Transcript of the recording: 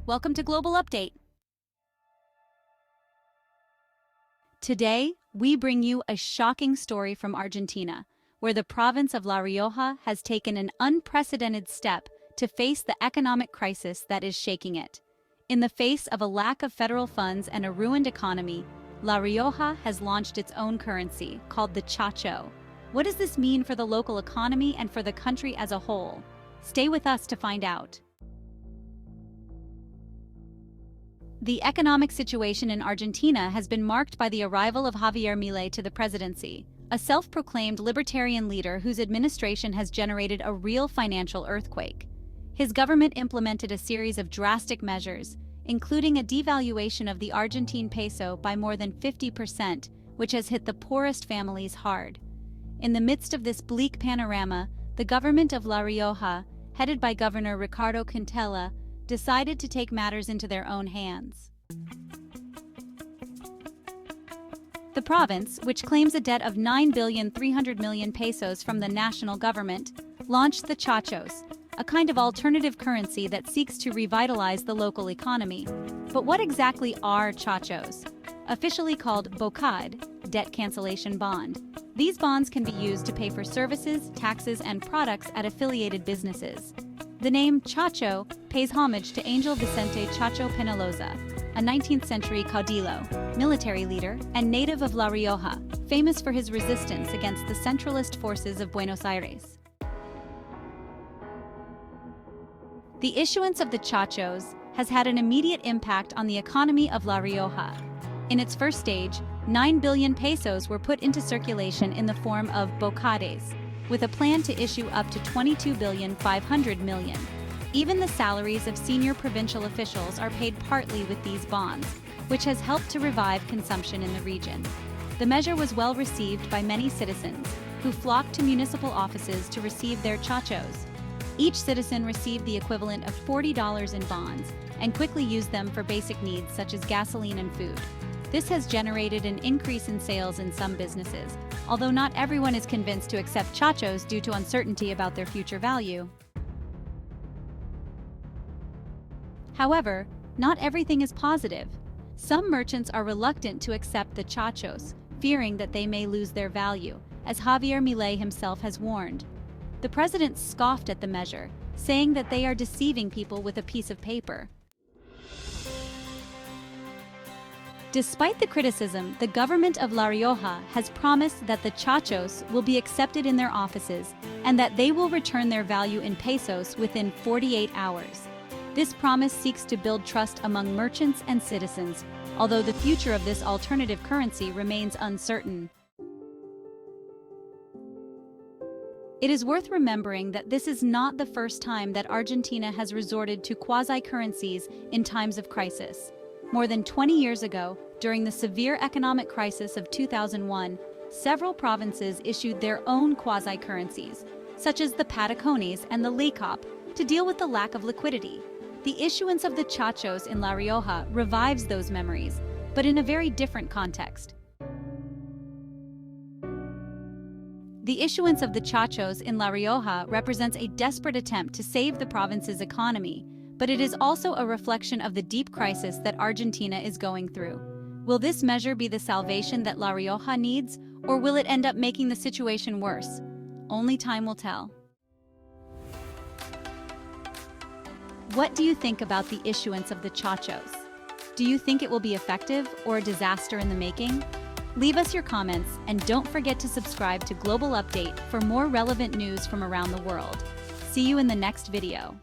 Welcome to Global Update. Today, we bring you a shocking story from Argentina, where the province of La Rioja has taken an unprecedented step to face the economic crisis that is shaking it. In the face of a lack of federal funds and a ruined economy, La Rioja has launched its own currency, called the Chacho. What does this mean for the local economy and for the country as a whole? Stay with us to find out. The economic situation in Argentina has been marked by the arrival of Javier Milei to the presidency, a self-proclaimed libertarian leader whose administration has generated a real financial earthquake. His government implemented a series of drastic measures, including a devaluation of the Argentine peso by more than 50%, which has hit the poorest families hard. In the midst of this bleak panorama, the government of La Rioja, headed by Governor Ricardo Quintela, decided to take matters into their own hands. The province, which claims a debt of 9,300 million pesos from the national government, launched the Chachos, a kind of alternative currency that seeks to revitalize the local economy. But what exactly are Chachos? Officially called BOCAD, debt cancellation bond. These bonds can be used to pay for services, taxes, and products at affiliated businesses. The name Chacho pays homage to Angel Vicente Chacho Peñalosa, a 19th-century caudillo, military leader, and native of La Rioja, famous for his resistance against the centralist forces of Buenos Aires. The issuance of the Chachos has had an immediate impact on the economy of La Rioja. In its first stage, 9 billion pesos were put into circulation in the form of bocades, with a plan to issue up to 22,500 million. Even the salaries of senior provincial officials are paid partly with these bonds, which has helped to revive consumption in the region. The measure was well received by many citizens, who flocked to municipal offices to receive their chachos. Each citizen received the equivalent of $40 in bonds, and quickly used them for basic needs such as gasoline and food. This has generated an increase in sales in some businesses, although not everyone is convinced to accept chachos due to uncertainty about their future value. However, not everything is positive. Some merchants are reluctant to accept the chachos, fearing that they may lose their value, as Javier Milei himself has warned. The president scoffed at the measure, saying that they are deceiving people with a piece of paper. Despite the criticism, the government of La Rioja has promised that the chachos will be accepted in their offices and that they will return their value in pesos within 48 hours. This promise seeks to build trust among merchants and citizens, although the future of this alternative currency remains uncertain. It is worth remembering that this is not the first time that Argentina has resorted to quasi-currencies in times of crisis. More than 20 years ago, during the severe economic crisis of 2001, several provinces issued their own quasi-currencies, such as the Patacones and the Licop, to deal with the lack of liquidity. The issuance of the Chachos in La Rioja revives those memories, but in a very different context. The issuance of the Chachos in La Rioja represents a desperate attempt to save the province's economy, but it is also a reflection of the deep crisis that Argentina is going through. Will this measure be the salvation that La Rioja needs, or will it end up making the situation worse? Only time will tell. What do you think about the issuance of the Chachos? Do you think it will be effective or a disaster in the making? Leave us your comments and don't forget to subscribe to Global Update for more relevant news from around the world. See you in the next video.